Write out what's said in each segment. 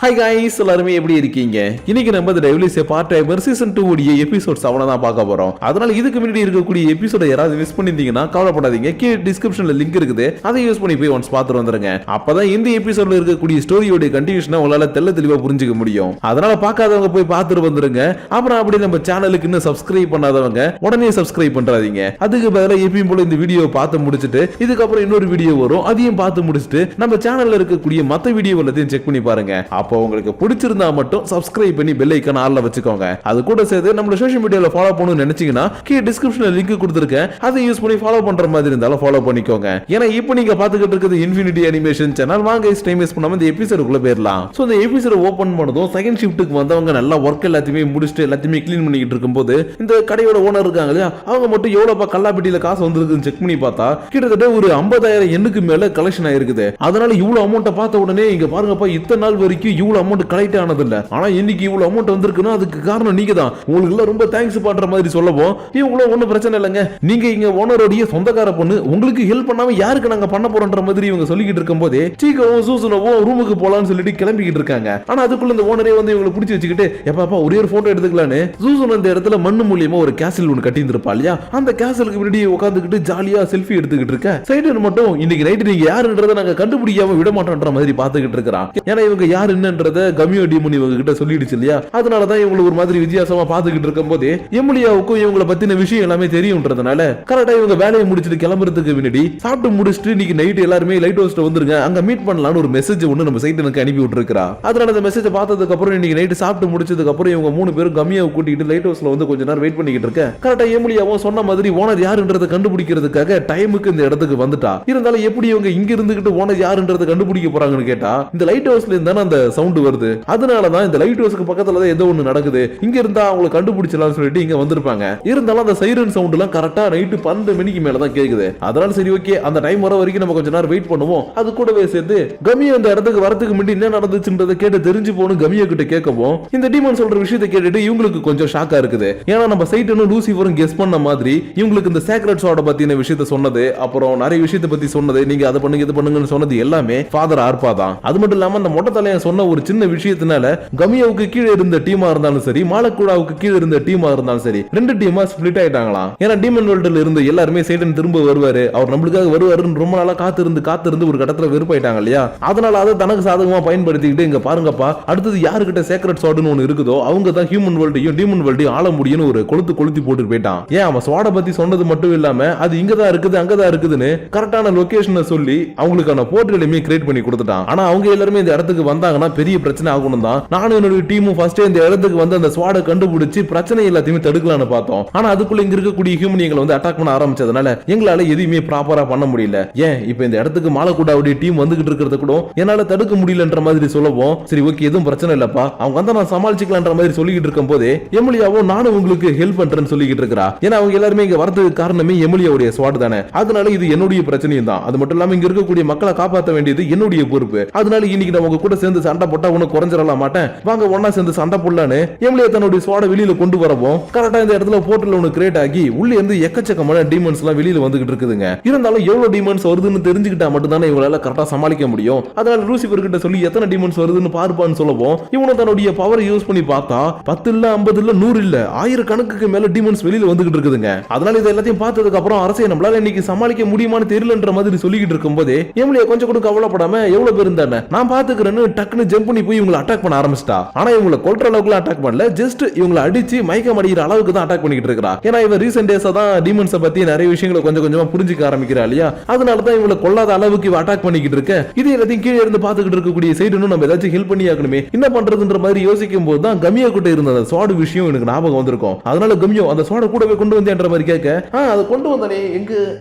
Hi guys எல்லாரும் எப்படி இருக்கீங்க? இன்னைக்கு நம்ம The Devil part timer season 2 உடைய எபிசோட் 7 தான் பார்க்க போறோம். அதனால இதுக்கு முன்னாடி இருக்கக்கூடிய எபிசோட யாராவது மிஸ் பண்ணிருந்தீங்கன்னா கவலைப்படாதீங்க. கீழ டிஸ்கிரிப்ஷன்ல லிங்க் இருக்குது. அதை யூஸ் பண்ணி போய் ஒன்ஸ் பார்த்து வந்துருங்க. அப்பதான் இந்த எபிசோட்ல இருக்கக்கூடிய ஸ்டோரியோட கண்டினியூஷனை உங்களால தெளிவா புரிஞ்சுக்க முடியும். அதனால பார்க்காதவங்க போய் பார்த்துட்டு வந்துருங்க. அப்புறம் அப்படி நம்ம சேனலுக்கு இன்னும் சப்ஸ்கிரைப் பண்ணாதவங்க உடனே சப்ஸ்கிரைப் பண்றாதீங்க. அதுக்கு பதிலா எப்பயும் போல இந்த வீடியோ பார்த்து முடிச்சிட்டு இதுக்கப்புறம் இன்னொரு வீடியோ வரும், அதையும் பார்த்து முடிச்சிட்டு நம்ம சேனல்ல இருக்கக்கூடிய மத்த வீடியோ எல்லாத்தையும் செக் பண்ணி பாருங்க. அப்போ உங்களுக்கு பிடிச்சிருந்தா மட்டும் சப்ஸ்கிரைப் பண்ணி பெல் ஐகான் ஆல்ல வச்சுக்கோங்க. அது கூட சேர்த்து நம்ம சோஷியல் மீடியால ஃபாலோ பண்ணனும்னு நினைச்சீங்கன்னா கீழ டிஸ்கிரிப்ஷன்ல லிங்க் கொடுத்திருக்கேன். அதை யூஸ் பண்ணி ஃபாலோ பண்ற மாதிரி இருந்தாலும் ஃபாலோ பண்ணிக்கோங்க. ஏன்னா இப்போ நீங்க பாத்துக்கிட்டு இருக்கிறது இன்ஃபினிட்டி அனிமேஷன் சேனல். வாங்க டைம் வேஸ்ட் பண்ணாம இந்த எபிசோடுக்குள்ள போயிரலாம். சோ இந்த எபிசோட ஓபன் பண்ணதும் செகண்ட் ஷிஃப்ட்டுக்கு வந்தவங்க நல்லா வர்க் எல்லாத்தையுமே முடிச்சிட்டு எல்லாத்தையுமே க்ளீன் பண்ணிட்டு இருக்கும்போது இந்த கடையோட ஓனர் இருக்காங்க இல்லையா, அவங்க மட்டும் எவ்வளவு கல்லாப்பட்டியில காசு வந்திருக்குன்னு செக் பண்ணி பார்த்தா கிட்டத்தட்ட ஒரு 50,000 எண்ணுக்கு மேல கலெக்ஷன் ஆயிருக்குது. அதனால இவ்வளவு அமௌண்ட் பார்த்த உடனே இங்க பாருங்கப்பா, இத்தனை நாள் வரைக்கும் இவ்வளவு அமௌண்ட் கலெக்ட் ஆனது இல்ல, ஆனா இன்னைக்கு இவ்வளவு அமௌண்ட் வந்திருக்குன்னா அதுக்கு காரணம் நீங்க தான். உங்களுக்கு எல்லாம் ரொம்ப தேங்க்ஸ் பண்ற மாதிரி சொல்லவும் இவங்களும் ஒன்னும் பிரச்சனை இல்லைங்க, நீங்க இங்க ஓனரோடைய சொந்தக்கார பொண்ணு, உங்களுக்கு ஹெல்ப் பண்ணாம யாருக்கு நாங்க பண்ண போறோன்ற மாதிரி இவங்க சொல்லிக்கிட்டு இருக்கும் போதே சீக்கிரம் சூசனவும் ரூமுக்கு போலான்னு சொல்லிட்டு கிளம்பிக்கிட்டு இருக்காங்க. ஆனா அதுக்குள்ள இந்த ஓனரே வந்து இவங்களை பிடிச்சி வச்சுக்கிட்டு எப்பா ஒரே ஒரு போட்டோ எடுத்துக்கலான்னு சூசன் அந்த இடத்துல மண்ணு மூலியமா ஒரு கேசல் ஒன்று கட்டி இருந்திருப்பா இல்லையா, அந்த கேசலுக்கு முன்னாடி உட்காந்துக்கிட்டு ஜாலியா செல்ஃபி எடுத்துக்கிட்டு இருக்க சைடு மட்டும் இன்னைக்கு நைட்டு நீங்க யாருன்றதை நாங்க கண்டுபிடிக்காம விட மாட்டோன்ற மாதிரி பாத்துக்கிட்டு இருக்கிறான். ஏன்னா இவங்க யாரு என்னன்றத கமியோ டிமோனி இவங்க கிட்ட சொல்லிடுச்சு இல்லையா, அதனாலதான் இவங்களுக்கு ஒரு மாதிரி வித்தியாசமா பாத்துக்கிட்டு இருக்கும் போது எமிலியாவுக்கும் இவங்களை பத்தின விஷயம் எல்லாமே தெரியும்ன்றதுனால கரெக்டா இவங்க வேலையை முடிச்சிட்டு கிளம்புறதுக்கு முன்னாடி சாப்பிட்டு முடிச்சுட்டு இன்னைக்கு நைட் எல்லாருமே லைட் ஹவுஸ்ல வந்துருங்க, அங்க மீட் பண்ணலாம்னு ஒரு மெசேஜ் ஒன்று நம்ம சைட்டுக்கு அனுப்பி விட்டுருக்கா. அதனால அந்த மெசேஜ் பார்த்ததுக்கு அப்புறம் இன்னைக்கு நைட் சாப்பிட்டு முடிச்சதுக்கு அப்புறம் இவங்க 3 பேரும் கம்மியாவை கூட்டிட்டு லைட் ஹவுஸ்ல வந்து கொஞ்ச நேரம் வெயிட் பண்ணிக்கிட்டு இருக்க கரெக்டா எமிலியாவும் சொன்ன மாதிரி ஓனர் யாருன்றதை கண்டுபிடிக்கிறதுக்காக டைமுக்கு இந்த இடத்துக்கு வந்துட்டா. இருந்தாலும் எப்படி இவங்க இங்க இருந்துகிட்டு ஓனர் யாருன்றதை கண்டுபிடிக்க போறாங்கன்னு கேட்டா இந்த லைட் ஹவுஸ்ல இருந்தா அந்த சவுண்ட் வருது, அதனாலதான் இந்த லைட் ஹவுஸ்க்கு பக்கத்துல தான் ஏதோ ஒண்ணு நடக்குது, இங்க இருந்தா அவங்களை கண்டுபிடிச்சலாம்னு சொல்லிட்டு இங்க வந்திருப்பாங்க. இருந்தாலும் அந்த சைரன் சவுண்ட் எல்லாம் கரெக்டா நைட்டு 12 மணிக்கு மேல தான் கேக்குது. அதனால சரி ஓகே, அந்த டைம் வர வரைக்கும் நம்ம கொஞ்ச நேரம் வெயிட் பண்ணுவோம். அது கூடவே சேர்த்து கமியா அந்த இடத்துக்கு வரதுக்கு முன்னாடி என்ன நடந்துச்சுன்றதை கேட்டு தெரிஞ்சு போகணும் கமியா கிட்ட கேட்கவும் இந்த டீமன் சொல்ற விஷயத்தை கேட்டுட்டு இவங்களுக்கு கொஞ்சம் ஷாக்கா இருக்குது. ஏன்னா நம்ம சைட்டனும் லூசிஃபரும் கெஸ் பண்ண மாதிரி இவங்களுக்கு இந்த சேக்ரெட் சோட பத்தின விஷயத்தை சொன்னது, அப்புறம் நிறைய விஷயத்தை பத்தி சொன்னது, நீங்க அதை பண்ணுங்க இது பண்ணுங்கன்னு சொன்னது எல்லாமே ஃபாதர் ஆர்பா தான். அது மட்டும் இல்லாம அந்த மொட்டை தலையன் சொன்ன ஒரு சின்ன விஷயத்தினால கமியாவுக்கு கீழே இருந்த டீமா இருந்தாலும் சரி, மாலக்கூடாவுக்கு கீழே இருந்த டீமா இருந்தாலும் சரி, 2 டீமா ஸ்பிளிட் ஆயிட்டாங்களாம். ஏன்னா டீமன் வேர்ல்ட்ல இருந்து எல்லாருமே சைட்டன் திரும்ப வருவாரு, அவர் நம்மளுக்காக வருவாருன்னு ரொம்ப நாளா காத்திருந்து ஒரு கட்டத்துல வெறுப்பாயிட்டாங்க இல்லையா, அதனால அதை தனக்கு சாதகமா பயன்படுத்திக்கிட்டு இங்க பாருங்கப்பா அடுத்தது யாருக்கிட்ட சேக்ரெட் ஸ்வாட்னு ஒன்னு இருக்குதோ அவங்க தான் ஹியூமன் வேர்ல்டையும் டீமன் வேர்ல்டையும் ஆள முடியும்னு ஒரு கொளுத்தி போட்டு போயிட்டான். ஏன் அவன் ஸ்வாட பத்தி சொன்னது மட்டும் இல்லாம அது இங்கதான் இருக்குது அங்கதான் இருக்குதுன்னு கரெக்டான லொகேஷனை சொல்லி அவங்களுக்கான போர்ட்டலையுமே கிரியேட் பண்ணி கொடுத்துட்டான். ஆனா அவங்க எல்லாருமே இந்த இடத்துக்கு வந்தாங்கன்னா பெரிய பிரச்சனை ஆகணும் தான் நானும் என்னோட டீமும் ஃபர்ஸ்ட் இந்த இடத்துக்கு வந்து அந்த ஸ்வாட கண்டுபிடிச்சு பிரச்சனை எல்லாத்தையுமே தடுக்கலாம்னு பார்த்தோம். ஆனா அதுக்குள்ள இங்க இருக்கக்கூடிய ஹியூமன் எங்களை வந்து அட்டாக் பண்ண ஆரம்பிச்சதுனால எங்களால எதுவுமே ப்ராப்பரா பண்ண முடியல. ஏன் இப்ப இந்த இடத்துக்கு மாலக்கூடாவுடைய டீம் வந்துகிட்டு இருக்கிறது கூட என்னால தடுக்க முடியலன்ற மாதிரி சொல்லவும் சரி ஓகே எதுவும் பிரச்சனை இல்லப்பா, அவங்க வந்து நான் சமாளிச்சுக்கலான்ற மாதிரி சொல்லிக்கிட்டு இருக்கும் போதே எமிலியாவும் நானும் உங்களுக்கு ஹெல்ப் பண்றேன்னு சொல்லிக்கிட்டு இருக்கா. ஏன்னா அவங்க எல்லாருமே இங்க வரதுக்கு காரணமே எமிலியாவுடைய ஸ்வாட் தானே, அதனால இது என்னுடைய பிரச்சனையும் தான். அது மட்டும் இல்லாம இங்க இருக்கக்கூடிய மக்களை காப்பாற்ற வேண்டியது என்னுடைய பொறுப்பு. அதனால இன்னைக்கு நான் உங்க கூட சேர்ந்து சண்டை போட்டா உனக்கு குறைஞ்சிடலாம் மாட்டேன், வாங்க ஒன்னா சேர்ந்து சண்டை போடலான்னு எமிலியா தன்னுடைய ஸ்வாட வெளியில கொண்டு வரவும் கரெக்டா இந்த இடத்துல போர்ட்டல் ஒன்னு கிரியேட் ஆகி உள்ள இருந்து எக்கச்சக்கமான டீமன்ஸ் எல்லாம் வெளியில வந்துகிட்டு இருக்குதுங்க. இருந்தாலும் எவ்வளவு டீமன்ஸ் வருதுன்னு தெரிஞ்சுக்கிட்டா மட்டும் தானே இவங்களால கரெக்டா சமாளிக்க முடியும். அதனால லூசிஃபர் கிட்ட சொல்லி எத்தனை டீமன்ஸ் வருதுன்னு பார்ப்பான்னு சொல்லவும் இவனும் தன்னுடைய பவரை யூஸ் பண்ணி பார்த்தா 10 இல்ல 50 இல்ல 100 இல்ல 1000 கணக்குக்கு மேல டீமன்ஸ் வெளியில வந்துகிட்டு இருக்குதுங்க. அதனால இது எல்லாத்தையும் பார்த்ததுக்கு அப்புறம் அரசே நம்மளால இன்னைக்கு சமாளிக்க முடியுமான்னு தெரியலன்ற மாதிரி சொல்லிக்கிட்டு இருக்கும் போதே எமிலியா கொஞ்சம் கூட கவலைப்படாம எவ்வளவு பேர் இருந்தானே நான் பாத்துக்கிறேன்னு டக்குன்னு ஜம்ப் பண்ணி போய் இவங்களை அட்டாக் பண்ண ஆரம்பிச்சிட்டா. ஆனா இவங்களை கொல்ற அளவுக்கு அட்டாக் பண்ணல, ஜஸ்ட் இவங்களை அடிச்சு மயக்கம் அடிக்கிற அளவுக்கு தான் அட்டாக் பண்ணிட்டு இருக்கா. ஏன்னா இவன் ரீசென்ட் டேஸா தான் டீமன்ஸை பத்தி நிறைய விஷயங்களை கொஞ்சம் கொஞ்சமா புரிஞ்சுக்க ஆரம்பிக்கிறா இல்லையா, அதனால தான் இவங்களை கொல்லாத அளவுக்கு இவ அட்டாக் பண்ணிக்கிட்டு இருக்க. இது எல்லாத்தையும் கீழே இருந்து பாத்துக்கிட்டு இருக்கக்கூடிய சைடுன்னு நம்ம ஏதாச்சும் ஹெல்ப் பண்ணி ஆகணுமே, என்ன பண்றதுன்ற மாதிரி யோசிக்கும் போது தான் கமியா கிட்ட இருந்த அந்த ஸ்வாட் விஷயம் எனக்கு ஞாபகம் வந்திருக்கும். அதனால கமியோ அந்த ஸ்வாட கூடவே கொண்டு வந்தேன்ற மாதிரி கேட்க அதை கொண்டு வந்தானே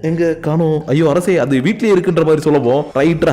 எங்க காணோம், ஐயோ அரசே அது வீட்லயே இருக்குன்ற மாதிரி சொல்லவும் ரைட்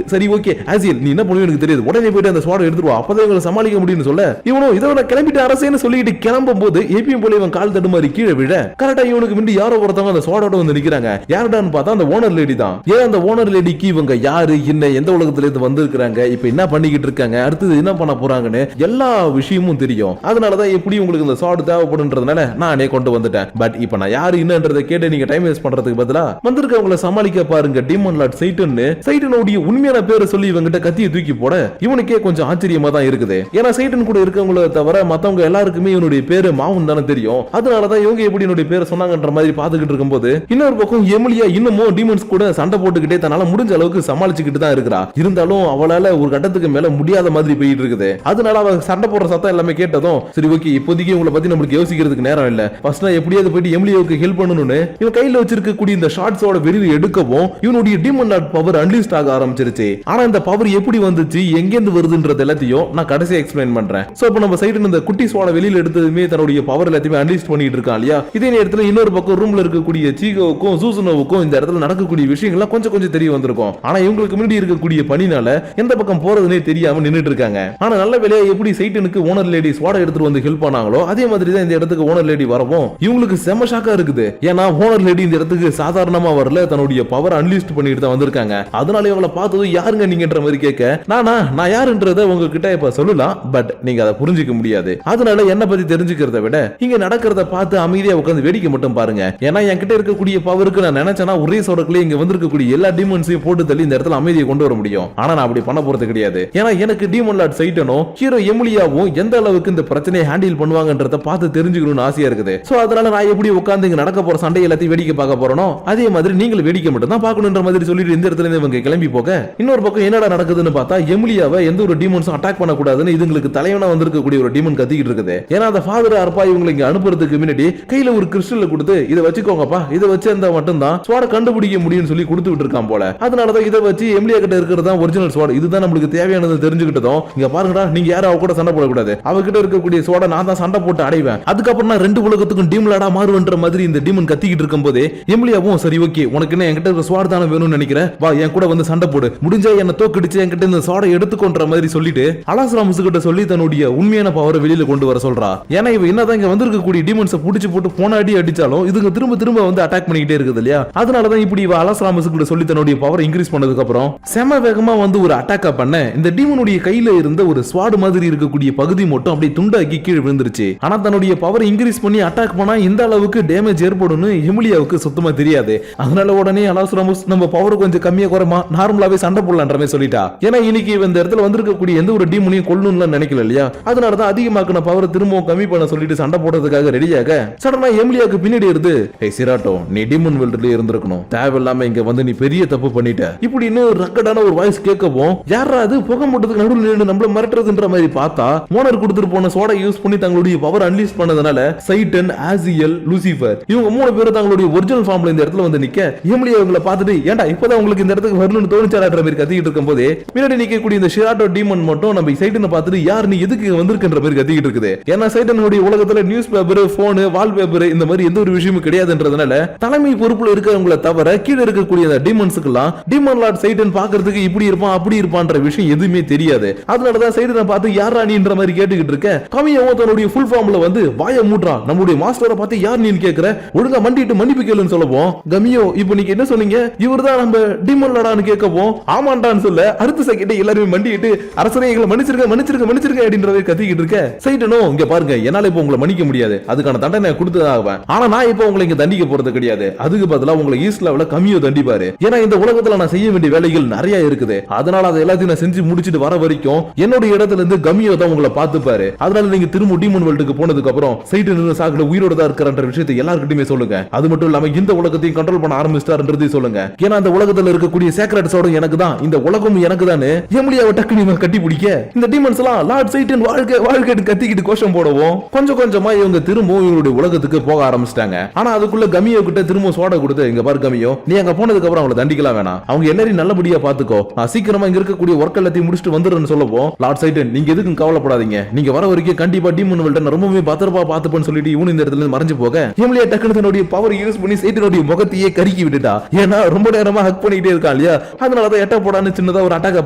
சரி ஓகே ஆசியல் நீ என்ன பண்ணுவ எனக்கு தெரியாது, உடனே போயிட்டு அந்த ஸ்வாட எடுத்துருவா அப்பதான் இவங்களை சமாளிக்க முடியும்னு சொல்ல இவனும் இதை கிளம்பிட்டு அரசேன்னு சொல்லிட்டு கிளம்பும் போது ஏபிஎம் போல இவன் கால் தட்டு மாதிரி கீழே விழ கரெக்டா இவனுக்கு முன்னாடி யாரோ ஒருத்தவங்க அந்த ஸ்வாடோட வந்து நிக்கிறாங்க. யாருடான்னு பார்த்தா அந்த ஓனர் லேடி தான். ஏன் அந்த ஓனர் லேடிக்கு இவங்க யாரு என்ன எந்த உலகத்துல இருந்து வந்திருக்காங்க இப்ப என்ன பண்ணிக்கிட்டு இருக்காங்க அடுத்தது என்ன பண்ண போறாங்கன்னு எல்லா விஷயமும் தெரியும். அதனாலதான் எப்படி உங்களுக்கு இந்த ஸ்வாட் தேவைப்படுன்றதுனால நானே கொண்டு வந்துட்டேன். பட் இப்ப நான் யாரு என்னன்றதை கேட்டு நீங்க டைம் வேஸ்ட் பண்றதுக்கு பதிலா வந்திருக்கவங்களை சமாளிக்க பாருங்க டீமன் லார்ட் சைட்டனுடைய உண்மையான பேரை சொல்லி இவங்கிட்ட கத்தியை தூக்கி போட இவனு இவனுக்கே கொஞ்சம் ஆச்சரியமா தான் இருக்குது. ஏன்னா சைட்டன் கூட இருக்கவங்கள தவிர மத்தவங்க எல்லாருக்குமே இவனுடைய பேரு மாவுன் தானே தெரியும். அதனாலதான் இவங்க எப்படி என்னுடைய பேரை சொன்னாங்கன்ற மாதிரி பாத்துக்கிட்டு இருக்கும்போது இன்னொரு பக்கம் எமிலியா இன்னமும் டீமன்ஸ் கூட சண்டை போட்டுக்கிட்டே தன்னால முடிஞ்ச அளவுக்கு சமாளிச்சுக்கிட்டு தான் இருக்கிறா. இருந்தாலும் அவளால ஒரு கட்டத்துக்கு மேல முடியாத மாதிரி போயிட்டு இருக்குது. அதனால அவ சண்டை போடுற சத்தம் எல்லாமே கேட்டதும் சரி ஓகே இப்போதைக்கு உங்களை பத்தி நம்மளுக்கு யோசிக்கிறதுக்கு நேரம் இல்ல, ஃபர்ஸ்ட் நான் எப்படியாவது போயிட்டு எமிலியாவுக்கு ஹெல்ப் பண்ணணும்னு இவன் கையில வச்சிருக்கக்கூடிய இந்த ஷார்ட்ஸோட வெளியில எடுக்கவும் இவனுடைய டீமன் லார்ட் பவர் அன்லீஸ்ட் ஆக ஆரம்பிச்சிருச்சு. ஆனா இந்த பவர் எப்படி வந்துச்சு எங்க இருந்து வருதுன்றது எல்லாத்தையும் நான் கடைசியா எக்ஸ்பிளைன் பண்றேன். சோ இப்போ நம்ம சைடு இந்த குட்டி ஸ்வாட வெளியில எடுத்ததுமே தன்னுடைய பவர் எல்லாத்தையுமே அன்லீஸ்ட் பண்ணிட்டு இருக்கான் இல்லையா. இதே நேரத்துல இன்னொரு பக்கம் ரூம்ல இருக்கக்கூடிய சீகோவுக்கும் சூசுனோவுக்கும் இந்த இடத்துல நடக்கக்கூடிய விஷயங்கள்லாம் கொஞ்சம் கொஞ்சம் தெரிய வந்திருக்கும். ஆனா இவங்களுக்கு முன்னாடி இருக்கக்கூடிய பணினால எந்த பக்கம் போறதுனே தெரியாம நின்னுட்டு இருக்காங்க. ஆனா நல்ல வேலையா எப்படி சைட்டனுக்கு ஓனர் லேடி ஸ்வாட எடுத்துட்டு வந்து ஹெல்ப் பண்ணாங்களோ அதே மாதிரி தான் இந்த இடத்துக்கு ஓனர் லேடி வரவும் இவங்களுக்கு செம ஷாக்கா இருக்குது. ஏன்னா ஓனர் லேடி இந்த இடத்துக்கு சாதாரணமா வரல, தன்னுடைய பவர் அன்லீஸ்ட் பண்ணிட்டு தான் வந்திருக்காங்க. அதனால இவங்கள பார்த்ததும் யாருங்க நீங்கன்ற மாதிரி கேட்க நான் யாருன்றத உங்ககிட்ட இப்ப சொல்லலாம், பட் நீங்க அதை புரிஞ்சுக்க முடியாது. அதனால என்ன பத்தி தெரிஞ்சுக்கிறத விட இங்க நடக்கிறத பார்த்து அமைதியா உட்கார்ந்து வேடிக்கை மட்டும் பாருங்க. ஏன்னா என்கிட்ட இருக்கக்கூடிய பவருக்கு நான் நினைச்சேன்னா ஒரே சொடக்குல இங்க வந்திருக்கக்கூடிய எல்லா டீமன்ஸையும் போட்டு தள்ளி இந்த இடத்துல அமைதியை கொண்டு வர முடியும். ஆனா நான் அப்படி பண்ண போறது கிடையாது. ஏன்னா எனக்கு டீமன் லார்ட் சைட்டனும் ஹீரோ எமிலியாவும் எந்த அளவுக்கு இந்த பிரச்சனையை ஹேண்டில் பண்ணுவாங்கன்றத பார்த்து தெரிஞ்சுக்கணும்னு ஆசையா இருக்குது. சோ அதனால நான் எப்படி உட்கார்ந்து இங்க நடக்க போற சண்டை எல்லாத்தையும் வேடிக்கை பார்க்க போறனோ அதே மாதிரி நீங்களும் வேடிக்கை மட்டும் தான் பார்க்கணும்ன்ற மாதிரி சொல்லிட்டு இந்த இடத்துல இவங்க கிளம்பி போக இன்னொரு பக்கம் என்னடா நடக்குதுன்னு பார்த்தா எமிலியாவை எந்த ஒரு டீமன்ஸும் அட்டாக் பண்ண கூடாதுன்னு இதுங்களுக்கு தலைவனா வந்திருக்கக்கூடிய ஒரு டீமன் கத்திக்கிட்டு இருக்குது. ஏன்னா அந்த ஃபாதர் அர்பா இவங்களை இங்க அனுப்புறதுக்கு முன்னாடி கையில ஒரு கிறிஸ்டல் கொடுத்து இதை வச்சுக்கோங்கப்பா, இதை வச்சு அந்த மட்டும் தான் ஸ்வாட கண்டுபிடிக்க முடியும்னு சொல்லி கொடுத்து விட்டு இருக்கான் போல. அதனாலதான் இதை வச்சு எமிலியா கிட்ட இருக்கிறது தான் ஒரிஜினல் ஸ்வாட், இதுதான் நம்மளுக்கு தேவையானது தெரிஞ்சுக்கிட்டதும் இங்க பாருங்கடா நீங்க யாரும் அவ கூட சண்டை போடக்கூடாது, அவகிட்ட இருக்கக்கூடிய ஸ்வாட நான் தான் சண்டை போட்டு அடைவேன், அதுக்கப்புறம் நான் ரெண்டு உலகத்துக்கும் டீம்லாடா மாறுவன்ற மாதிரி இந்த டீமன் கத்திக்கிட்டு இருக்கும் போதே எமிலியாவும் சரி ஓகே உனக்கு என்ன என்கிட்ட இருக்க ஸ்வாட் தானே வேணும்னு நினைக்கிறேன், வா என் கூட வந்து சண்டை போடு, முடிஞ்சா என்ன தோக்கடிச்சு என்கிட்ட இந்த ஸ்வாடை எடுத்துக்கொன்ற மாதிரி சொல்லிட்டு அலாஸ்ராமுஸ் கிட்ட சொல்லி தன்னுடைய உண்மையான பவரை வெளியில கொண்டு வர சொல்றா. ஏன்னா இவ என்னதான் இங்க வந்திருக்கக்கூடிய டீமன்ஸை புடிச்சு போட்டு போன அடி அடிச்சாலும் இதுங்க திரும்ப திரும்ப வந்து அட்டாக் பண்ணிக்கிட்டே இருக்குது இல்லையா. அதனாலதான் இப்படி இவ அலாஸ்ராமுஸ் கிட்ட சொல்லி தன்னுடைய பவர் இன்க்ரீஸ் பண்ணதுக்கு அப்புறம் செம வேகமா வந்து ஒரு அட்டாக் பண்ண இந்த டீமனுடைய கையில இருந்த ஒரு ஸ்வாட் மாதிரி இருக்கக்கூடிய பகுதி மட்டும் அப்படியே துண்டாக்கி கீழே விழுந்துருச்சு. ஆனா தன்னுடைய பவர் இன்க்ரீஸ் பண்ணி அட்டாக் பண்ணா இந்த அளவுக்கு டேமேஜ் ஏற்படும் எமிலியாவுக்கு சுத்தமா தெரியாது. அதனால உடனே அலாஸ்ராமுஸ் நம்ம பவர் கொஞ்சம் கம்மியா குறைமா நார்மலாவே சண்டை போடலான்ற மாதிரி சொல்லிட்டா. ஏன்னா இன்னைக்கு இந்த இடத்துல வந்திருக்கக்கூடிய எந்த ஒரு டீமனையும் கொல்லணும்னு நினைக்கல இல்லையா. அதனாலதான் அதிகமாக்கின பவர் திரும்பவும் கம்மி பண்ண சொல்லிட்டு சண்டை போடுறதுக்காக ரெடியாக சடனா எமிலியாக்கு பின்னாடி இருந்து சிராட்டோ நீ டீமன் வேர்ல்ட்லயே இருந்திருக்கணும், தேவையில்லாம இங்க வந்து நீ பெரிய தப்பு பண்ணிட்ட இப்படின்னு ரக்கடான ஒரு வாய்ஸ் கேட்கவும் யாரா அது புகை மூட்டத்துக்கு நடுவில் நின்று நம்மள மிரட்டுறதுன்ற மாதிரி பார்த்தா மோனர் கொடுத்துட்டு போன சோடா யூஸ் பண்ணி தங்களுடைய பவர் அன்லீஸ் பண்ணதுனால சைட்டன், ஆசியல், லூசிஃபர் இவங்க மூணு பேரும் தங்களுடைய ஒரிஜினல் ஃபார்ம்ல இந்த இடத்துல வந்து நிக்க எமிலியா இவங்களை பார்த்துட்டு ஏன்டா இப்பதான் உங்களுக்கு இந்த இடத்துக்கு வரணும்னு தோணிச்சாரான்ற மாதிரி கத்திக்கிட்டு இருக்கும் போதே முன்னாடி நிக்கக்கூடிய இந்த ஷிராட்டோ டீமன் மட்டும் நம்ம சைட்டனை பார்த்துட்டு யார் நீ எதுக்கு வந்திருக்கின்ற மாதிரி கத்திக்கிட்டு இருக்குது. ஏன்னா சைட்டனுடைய உலகத்துல நியூஸ் பேப்பர், போன், வால்பேப்பர் இந்த மாதிரி எந்த ஒரு விஷயமும் கிடையாதுன்றதுனால தலைமை பொறுப்புல இருக்கிறவங்கள தவிர கீழே இருக்கக்கூடிய அந்த டீமன்ஸுக்கெல்லாம் டீமன் லார்ட் சைட்டன் பாக்குறதுக்கு இப்படி இருப்பான் அப்படி இருப்பான்ற விஷயம் எதுவுமே தெரியாது. அதனாலதான் சைட்டனை பார்த்து யார் ராணின்ற மாதிரி கேட்டுக்கிட்டு இருக்க கமியாவும் தன்னுடைய ஃபுல் ஃபார்ம்ல வந்து வாயை மூடுறான். நம்மளுடைய மாஸ்டரை பார்த்து யார் நீன்னு கேக்குற, ஒழுங்கா மண்டிட்டு மன்னிப்பு கேளுன்னு சொல்லவும் கமியோ இப்போ நீங்க என்ன சொன்னீங்க, இவர்தான் நம்ம டீமன் லார்டான்னு கேட்கவும் ஆமாண்டான்னு சொல்ல அடுத்த செகண்ட் எல்லாருமே மண்டிட்டு அரசனை எங்களை மன்னிச்சிருக்க மன்னிச்சிருக்க மன்னிச்சிருக்க அப்படின்றதை கத்திக்கிட்டு இருக்க சைட்டனும் இங்க பாருங்க என்னால இப்போ உங்களை மன்னிக்க முடியாது, அதுக்கான தண்டனை கொடுத்ததாகுவேன், ஆனா நான் இப்போ உங்களை இங்க தண்டிக்க போறது கிடையாது, அதுக்கு பதிலா உங்களை ஈஸ்ட் லெவல்ல கமியோ தண்டிப்பாரு. ஏன்னா இந்த உலகத்துல நான் செய்ய வேண்டிய வேலைகள் நிறைய இருக்குது, அதனால அதை எல்லாத்தையும் நான் செஞ்சு முடிச்சிட்டு வர வரைக்கும் என்னோட இடத்துல இருந்து கமியோ தான் உங்களை பார்த்துப்பாரு. அதனால நீங்க திரும்ப டீமன் வேர்ல்டுக்கு போனதுக்கு அப்புறம் சைட்டன் சாகுல உயிரோட தான் இருக்கிறன்ற விஷயத்தை எல்லார்கிட்டயுமே சொல்லுங்க. அது மட்டும் இல்லாம இந்த உலகத்தையும் கண்ட்ரோல் பண்ண ஆரம்பிச்சிட்டாருன்றதையும் சொல்லுங்க. ஏன்னா அந்த உலகத்துல இருக்கக்கூடிய சேக்ரெட்ஸோட எனக்கு தான், இந்த உலகம் எனக்கு தானே எமிலியாவை டக்குனு கட்டி பிடிக்க இந்த டீமன்ஸ் எல்லாம் லார்ட் சைட்டன் வாழ்க்கை வாழ்க்கைன்னு கத்திக்கிட்டு கோஷம் போடவும் கொஞ்சம் கொஞ்சமா இவங்க திரும்பவும் இவங்களுடைய உலகத்துக்கு போக ஆரம்பிச்சிட்டாங்க. ஆனா அதுக்குள்ள கமியோ கிட்ட திரும்ப சோட கொடுத்து இங்க பாரு கமியோ நீ அங்க போனதுக்கு அப்புறம் அவங்களை தண்டிக்கலாம் வேணாம், அவங்க எல்லாரையும் நல்லபடியா பாத்துக்கோ, நான் சீக்கிரமா இங்க இருக்கக்கூடிய ஒர்க் எல்லாத்தையும் முடிச்சுட்டு வந்துடுறேன்னு சொல்லவும் லார்ட் சைட்டன் நீங்க எதுக்கும் கவலைப்படாதீங்க, நீங்க வர வரைக்கும் கண்டிப்பா டீமன் வேர்ல்ட ரொம்பவே பத்திரமா பாத்துப்பேன்னு சொல்லிட்டு இவனு இந்த இடத்துல மறைஞ்சு போக எமிலியா டக்குனு தன்னுடைய பவர் யூஸ் பண்ணி சைட்டனுடைய முகத்தையே கருக்கி விட்டுட்டா. ஏன்னா ரொம்ப நேரமா ஹக் பண்ணிட்டே இருக்கா இல்லையா, அதனாலதான் எட்ட போடான்னு சின்னதா ஒரு அட்டாக்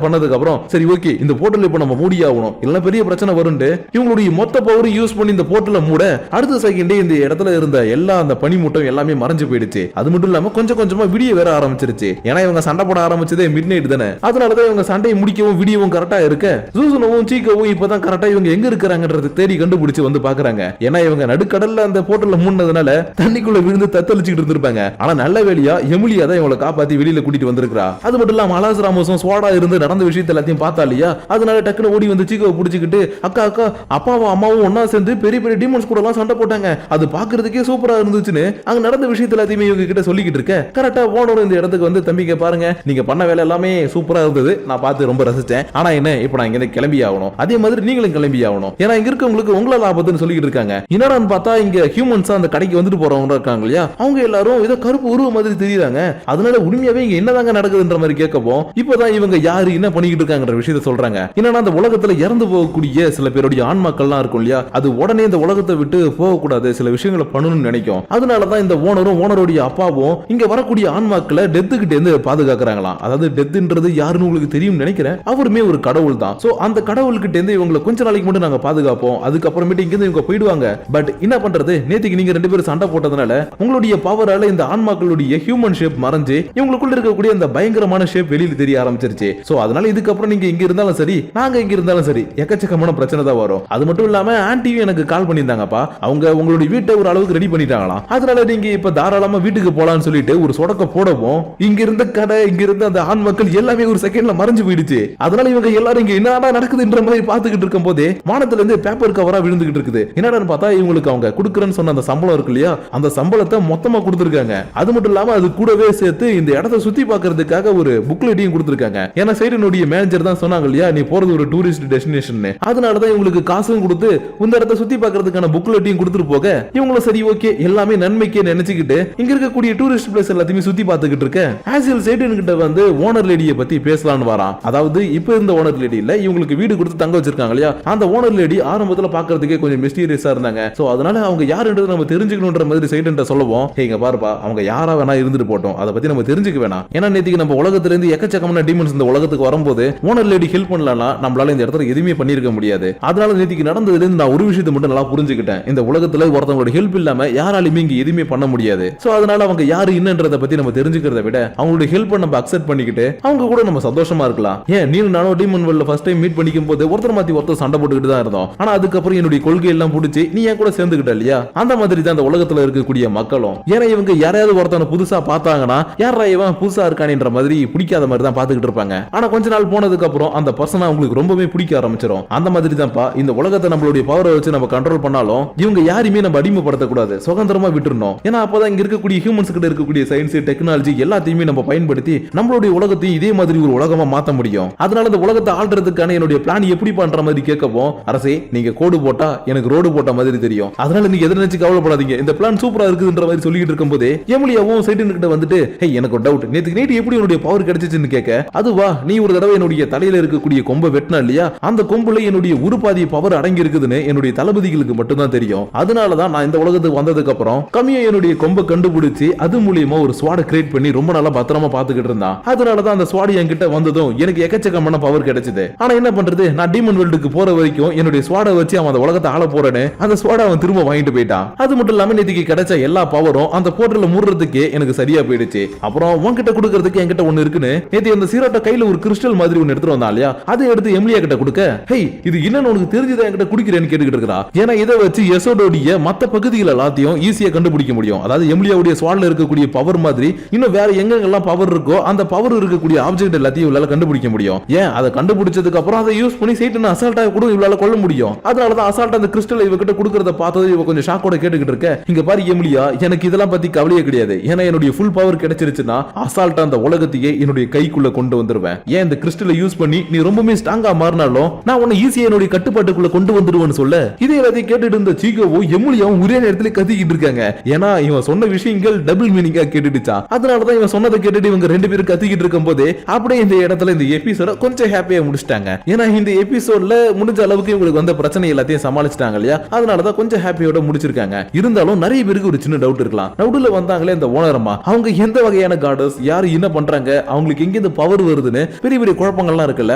பண்ணதுக்கு அப்புறம் சரி ஓகே இந்த போர்ட்டல் இப்ப நம்ம மூடி ஆகணும் இல்ல பெரிய பிரச்சனை வரும்னு இவங்களுடைய மொத்த பவர் யூஸ் பண்ணி இந்த போர்ட்டலை மூட அடுத்த செகண்டே இந்த இடத்துல இருந்த எல்லா அந்த பனிமூட்டம் எல்லாமே மறைஞ்சு போயிடுச்சு. அது மட்டும் இல்லாம கொஞ்சம் கொஞ்சமா விடிய வேற ஆரம்பிச்சிருச்சு. ஏன்னா இவங்க சண்டை போட ஆரம்பிச்சதே மிட் நைட் தானே, அதனாலதான் இவங்க சண்டையை முடிக்கவும் விடியவும் கரெக்டா இருக்க சூசனவும் சீக்கவும் இப்பதான் கரெக்டா இவங்க எங்க இருக்கிறாங்கன்றது தேடி கண்டுபிடிச்சு வந்து பாக்குறாங்க. ஏன்னா இவங்க நடுக்கடல்ல அந்த போர்ட்டல்ல மூடினதுனால தண்ணிக்குள்ள விழுந்து தத்தளிச்சுட்டு இருந்திருப்பாங்க. ஆனா நல்ல வேலையா எமிலியா தான் இவங்களை காப்பாத்தி வெளியில கூட்டிட்டு வந்திருக்கா. அது மட்டும் இல்லாம அலாஸ்ராமுஸும் ஸ்வாடா இருந்து நடந்த விஷயத்தை எல்லாத்தையும் பார்த்தா இல்லையா, அதனால டக்குனு ஓடி வந்து சீக்கோவை பிடிச்சிக்கிட்டு அக்கா அக்கா அப்பாவும் அம்மாவும் ஒன்னா சேர்ந்து பெரிய பெரிய டீமன்ஸ் கூட எல்லாம் சண்டை போட்டாங்க, அது பாக்குறதுக்கே சூப்பரா இருந்துச்சுன்னு அங்க நடந்த விஷயத்துல எல்லாத்தையுமே இவங்க கிட்ட சொல்லிக்கிட்டு இருக்க கரெக்டா ஓனர் இந்த இடத்துக்கு வந்து தம்பிங்க பாருங்க நீங்க பண்ண வேலை எல்லாமே சூப்பரா இருந்தது, நான் பார்த்து ரொம்ப ரசிச்சேன். ஆனா என்ன இப்ப நான் இங்க கிளம்பி ஆகணும், அதே மாதிரி நீங்களும் கிளம்பி ஆகணும், ஏன்னா இங்க இருக்கவங்களுக்கு உங்கள லாபத்துன்னு சொல்லிட்டு இருக்காங்க. என்னடான்னு பார்த்தா இங்க ஹியூமன்ஸ் அந்த கடைக்கு வந்துட்டு போறவங்க இருக்காங்க இல்லையா, அவங்க எல்லாரும் ஏதோ கருப்பு உருவ மாதிரி தெரியுறாங்க. அதனால உண்மையாவே இங்க என்னதாங்க நடக்குதுன்ற மாதிரி கேட்கவும் இப்பதான் இவங்க யாரு என்ன பண்ணிக்கிட்டு இருக்காங்கன்ற விஷயத்த சொல்றாங்க. என்னன்னா அந்த உலகத்துல இறந்து போகக்கூடிய சில பேருடைய ஆன்மாக்கள்லாம் இருக்கும் இல்லையா, அது உடனே இந்த உலகத்தை விட்டு போகக்கூடாது, சில விஷயங்களை பண்ணணும்னு நினைக்கும். அதனாலதான் இந்த ஓனரும் ஓனருடைய அப்பாவும் இங்க வரக்கூடிய ஆன்மாக்களை டெத்துக்கிட்ட இருந்து பாதுகாக்கிறாங்களாம். அதாவது டெத்ன்றது யாருன்னு உங்களுக்கு தெரியும் நினைக்கிறேன், அவருமே ஒரு கடவுள் தான். சோ அந்த கடவுள்கிட்ட இருந்து இவங்களை கொஞ்ச நாளைக்கு மட்டும் நாங்க பாதுகாப்போம், அதுக்கப்புறமேட்டு இங்க இருந்து இவங்க போயிடுவாங்க. பட் என்ன பண்றது, நேத்துக்கு நீங்க ரெண்டு பேரும் சண்டை போட்டதுனால உங்களுடைய பவரால இந்த ஆன்மாக்களுடைய ஹியூமன் ஷேப் மறைஞ்சு இவங்களுக்குள்ள இருக்கக்கூடிய அந்த பயங்கரமான ஷேப் வெளியில தெரிய ஆரம்பிச்சிருச்சு. சோ அதனால இதுக்கப்புறம் நீங்க இங்க இருந்தாலும் சரி நாங்க இங்க இருந்தாலும் சரி எக்கச்சக்கமான பிரச்சனை தான் வரும். அது மட்டும் இல்லாம ஆன்டியும் எனக்கு கால் பண்ணியிருந்தாங்கப்பா, அவங்க உங்களுடைய வீட்டை ஒரு அளவுக்கு ரெடி பண்ணிட்டாங்களாம். அதனால நீங்க இப்ப தாராளமா வீட்டுக்கு போலான்னு சொல்லிட்டு ஒரு சொடக்க போடவும் இங்க இருந்த கடை இங்க இருந்த அந்த ஆண் மக்கள் எல்லாமே ஒரு செகண்ட்ல மறைஞ்சு போயிடுச்சு. அதனால இவங்க எல்லாரும் இங்க என்னடா நடக்குதுன்ற மாதிரி பாத்துக்கிட்டு இருக்கும் போதே வானத்துல இருந்து பேப்பர் கவரா விழுந்துகிட்டு இருக்குது. என்னடான்னு பார்த்தா இவங்களுக்கு அவங்க கொடுக்குறேன்னு சொன்ன அந்த சம்பளம் இருக்கு இல்லையா, அந்த சம்பளத்தை மொத்தமா கொடுத்துருக்காங்க. அது மட்டும் இல்லாம அது கூடவே சேர்த்து இந்த இடத்தை சுத்தி பார்க்கிறதுக்காக ஒரு புக்லெட்டையும் கொடுத்துருக்காங்க. ஏன்னா சைடுனுடைய மேனேஜர் தான் சொன்னாங்க இல்லையா, நீ போறது ஒரு டூரிஸ்ட் டெஸ்டினேஷன், அதனாலதான் இவங்களுக்கு காசும் கொடுத்து இந்த இடத்தை சுத்தி பார்க்கிறதுக்கான புக்லெட்டையும் கொடுத்துட்டு போக இவங்களும் சரி ஓகே எல்லாமே நன்மைக்கே நினைச்சுக்கிட்டு இங்க இருக்கக்கூடிய டூரிஸ்ட் பிளேஸ் எல்லாத்தையுமே சுத்தி பார்த்துக்கிட்டு இருக்க ஆசியல் சைடன் கிட்ட வந்து ஓனர் லேடியை பத்தி பேசலான்னு வரான். அதாவது இப்ப இருந்த ஓனர் லேடி இல்ல, இவங்களுக்கு வீடு கொடுத்து தங்க வச்சிருக்காங்க இல்லையா, அந்த ஓனர் லேடி ஆரம்பத்துல பாக்குறதுக்கே கொஞ்சம் மிஸ்டீரியஸா இருந்தாங்க. சோ அதனால அவங்க யாருன்றது நம்ம தெரிஞ்சுக்கணும்ன்ற மாதிரி சைடன் சொல்லுவோம். இங்க பாருப்பா அவங்க யாரா வேணா இருந்துட்டு போட்டோம், அதை பத்தி நம்ம தெரிஞ்சுக்க வேணாம். ஏன்னா நேத்திக்கு நம்ம உலகத்துல இருந்து எக்கச்சக்கமான டீமன்ஸ் இந்த உலகத்துக்கு வரும்போது ஓனர் லேடி ஹெல்ப் பண்ணலனா நம்மளால இந்த இடத்துல எதுவுமே பண்ணிருக்க முடியாது. அதனால நேத்திக்கு நடந்ததுல இருந்து நான் ஒரு விஷயத்தை மட்டும் நல்லா புரிஞ்சுக்கிட்டேன், இந்த உலகத்துல ஒருத்தவங்களோட ஹெல்ப் இல்லாம யாராலுமே இங்க எதுவுமே பண்ண முடியாது. சோ அதனால அவங்க யாரு என்னன்றதை பத்தி நம்ம தெரிஞ்சுக்கிறத விட அவங்களுடைய ஹெல்ப் நம்ம அக்செப்ட் பண்ணிக்கிட்டு அவங்க கூட நம்ம சந்தோஷமா இருக்கலாம். ஏன் நீ நானும் டீமன் வேர்ல்ட்ல ஃபர்ஸ்ட் டைம் மீட் பண்ணிக்கும் போது ஒருத்தர் மாத்தி ஒருத்தர் சண்டை போட்டுக்கிட்டு தான் இருந்தோம். ஆனா அதுக்கப்புறம் என்னுடைய கொள்கை எல்லாம் பிடிச்சி நீ என் கூட சேர்ந்துக்கிட்ட இல்லையா, அந்த மாதிரி தான் அந்த உலகத்துல இருக்கக்கூடிய மக்களும். ஏன்னா இவங்க யாரையாவது ஒருத்தனை புதுசா பார்த்தாங்கன்னா யாரா இவன் புதுசா இருக்கானேன்ற மாதிரி பிடிக்காத மாதிரி தான் பாத்துக்கிட்டு இருப்பாங்க. ஆனா கொஞ்ச நாள் போனதுக்கு அப்புறம் அந்த பர்சனை அவங்களுக்கு ரொம்பவே பிடிக்க ஆரம்பிச்சிடும். அந்த மாதிரி தான்ப்பா இந்த உலகத்தை நம்மளுடைய பவரை வச்சு நம்ம கண்ட்ரோல் பண்ணாலும் இவங்க யாரையுமே நம்ம அடிமைப்படுத்தக்கூடாது, சுதந்திரமா விட்டுறணும். ஏன்னா அப்பதான் இங்க இருக்கக்கூடிய ஹியூமன்ஸ் கிட்ட இருக்கக்கூடிய சயின்ஸ் டெக்னாலஜி எல்லாத்தையுமே நம்ம பயன்படுத்தி நம்மளுடைய உலகத்தையும் இதே மாதிரி ஒரு உலகமா மாத்த முடியும். அதனால இந்த உலகத்தை ஆள்றதுக்கான என்னுடைய பிளான் எப்படி பண்ற மாதிரி கேட்கவும் அரசே நீங்க கோடு போட்டா எனக்கு ரோடு போட்ட மாதிரி தெரியும், அதனால நீங்க எதை நினைச்சு கவலைப்படாதீங்க, இந்த பிளான் சூப்பரா இருக்குன்ற மாதிரி சொல்லிட்டு இருக்கும் போதே எமிலியாவும் சைடன் கிட்ட வந்துட்டு எனக்கு ஒரு டவுட், நேத்துக்கு நைட் எப்படி என்னுடைய பவர் கிடைச்சிச்சுன்னு கேட்க அதுவா நீ ஒரு தடவை என்னுடைய தலையில இருக்கக்கூடிய கொம்பை வெட்டினா இல்லையா, அந்த கொம்புல என்னுடைய உருப்பாதி பவர் அடங்கி இருக்குதுன்னு என்னுடைய தளபதிகளுக்கு மட்டும் தான் தெரியும். அதனாலதான் நான் இந்த உலகத்துக்கு வந்ததுக்கு அப்புறம் கம்மியா என்னுடைய கொம்பை கண்டுபிடிச்சு அது மூலியமா ஒரு ஸ்வாட கிரியேட் பண்ணி ரொம்ப நல்லா பத்திரமா பாத்துக்கிட்டு இருந்தான். அதனாலதான் அந்த ஸ்வாட் என்கிட்ட வந்ததும் எனக்கு எக்கச்சக்கமான பவர் கிடைச்சது. ஆனா என்ன பண்றது, நான் டீமன் வேர்ல்டுக்கு போற வரைக்கும் என்னுடைய ஸ்வாட வச்சு அவன் அந்த உலகத்தை ஆள போறேன்னு அந்த ஸ்வாட அவன் திரும்ப வாங்கிட்டு போயிட்டான். அது மட்டும் இல்லாம நேத்திக்கு கிடைச்ச எல்லா பவரும் அந்த போர்ட்டல மூடுறதுக்கே எனக்கு சரியா போயிடுச்சு. அப்புறம் உன்கிட்ட கொடுக்கறதுக்கு என்கிட்ட ஒண்ணு இருக்குன்னு நேத்தி அந்த சீரோட்ட கையில ஒரு கிறிஸ்டல் மாதிரி ஒன்னு எடுத்துட்டு வந்தான் இல்லையா, அதை எடுத்து எமிலியா கிட்ட கொடுக்க ஹே இது என்னன்னு உனக்கு தெரிஞ்சதா என்கிட்ட குடிக்கிறேன்னு கேட்டுக்கிட்டு இருக்கா. ஏன்னா இதை வச்சு எசோடோடைய மத்த பகுதிகள் எல்லாத்தையும் ஈஸியா கண்டுபிடிக்க முடியும். அதாவது எமிலியாவுடைய ஸ்வாட்ல இருக்கக்கூடிய பவர் மாதிரி இன்னும் வேற எங்கெல்லாம் பவர் இருக்கோ அந்த பவர் இருக்கக்கூடிய ஆப்ஜெக்ட் எல்லாத்தையும் இவளால கண்டுபிடிக்க முடியும். ஏன் அதை கண்டுபிடிச்சதுக்கு அப்புறம் அதை யூஸ் பண்ணி சைட்டன் அசால்ட்டா கூட இவளால கொல்ல முடியும். அதனாலதான் அசால்ட்டா அந்த கிறிஸ்டல் இவகிட்ட கொடுக்கறத பார்த்தது இவ கொஞ்சம் ஷாக்கோட கேட்டுக்கிட்டு இருக்க. இங்க பாரு எமிலியா, எனக்கு இதெல்லாம் பத்தி கவலையே கிடையாது. ஏன்னா என்னுடைய ஃபுல் பவர் கிடைச்சிருச்சுன்னா அசால்ட்டா அந்த உலகத்தையே என்னுடைய கைக்குள்ள கொண்டு வந்துருவேன். ஏன் இந்த கிறிஸ்டலை யூஸ் பண்ணி நீ ரொம்பவே ஸ்ட்ராங்கா மாறினாலும் நான் உன்னை ஈஸியா என்னுடைய கட்டுப்பாட்டுக்குள்ள கொண்டு வந்துடுவேன்னு சொல்ல இதே எல்லாத்தையும் கேட்டுட்டு இருந்த சீகோவும் எமிலியாவும் ஒரே நேரத்துல கத்திக்கிட்டு இருக்காங்க. ஏன்னா இவன் சொன்ன விஷயங்கள் டபுள் மீனிங்கா கேட்டுடுச்சா. அதனாலதான் இவன் சொன்னதை கேட்டுட்டு இவங்க ரெண்டு பேரும் கத்திக்கிட்டு இருக்கும் போதே அப்படியே இந்த இடத்துல இந்த எபிசோட கொஞ்சம் ஹாப்பியா முடிச்சிட்டாங்க. ஏன்னா இந்த எபிசோட்ல முடிஞ்ச அளவுக்கு இவங்களுக்கு வந்த பிரச்சனை எல்லாத்தையும் சமாளிச்சிட்டாங்க இல்லையா, அதனாலதான் கொஞ்சம் ஹாப்பியோட முடிச்சிருக்காங்க. இருந்தாலும் நிறைய பேருக்கு ஒரு சின்ன டவுட் இருக்கலாம். நடுவுல வந்தாங்களே இந்த ஓனரமா, அவங்க எந்த வகையான காடஸ், யாரு என்ன பண்றாங்க, அவங்களுக்கு எங்க இந்த பவர் வருதுன்னு பெரிய பெரிய குழப்பங்கள்லாம் இருக்குல்ல,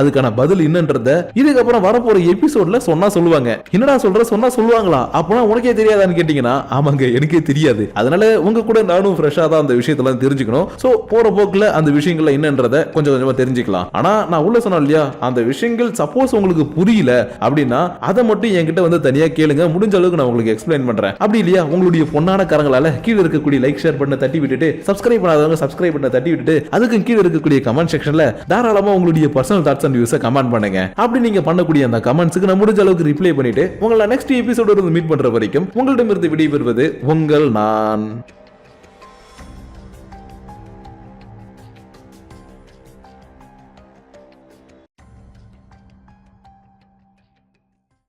அதுக்கான பதில் என்னன்றத இதுக்கப்புறம் வரப்போற எபிசோட்ல சொன்னா சொல்லுவாங்க. என்னடா சொல்ற, சொன்னா சொல்லுவாங்களா, அப்பனா உனக்கே தெரியாதான்னு கேட்டீங்கன்னா ஆமாங்க எனக்கே தெரியாது. அதனால உங்க கூட நானும் ஃப்ரெஷ்ஷா தான் அந்த விஷயத்தெல்லாம் தெரிஞ்சுக்கணும். சோ போற போக்குல அந்த விஷயங்கள் என்னன்றத கொஞ்சம் கொஞ்சமா தெரிஞ்சுக்கலாம். ஆனா நான் உள்ள சொன்னேன் இல்லையா, அந்த விஷயங்கள் சப்போஸ் உங்களுக்கு புரியல அப்படின்னா அதை மட்டும் என்கிட்ட வந்து தனியா கேளுங்க, முடிஞ்ச அளவுக்கு நான் உங்களுக்கு எக்ஸ்பிளைன் பண்றேன். அப்படி இல்லையா உங்களுடைய பொன்னான கரங்களால கீழே இருக்கக்கூடிய லைக் ஷேர் பண்ண தட்டி விட்டுட்டு சப்ஸ்கிரைப் பண்ணாதவங்க சப்ஸ்கிரைப் பண்ண தட்டி விட்டுட்டு அதுக்கு கீழே இருக்கக்கூடிய கமெண்ட் செக்ஷன்ல தாராளமா உங்களுடைய பர்சனல் பர்சனல் தாட்ஸ் அண்ட் வியூஸை கமெண்ட் பண்ணுங்க. அப்படி நீங்க பண்ணக்கூடிய அந்த கமெண்ட்ஸ்க்கு நான் முடிஞ்ச அளவுக்கு ரிப்ளை பண்ணிட்டு உங்களை நெக்ஸ்ட் எபிசோட மீட் பண்ற வரைக்கும் உங்களிடமிருந்து விடைபெறுவது உங்கள் நான்.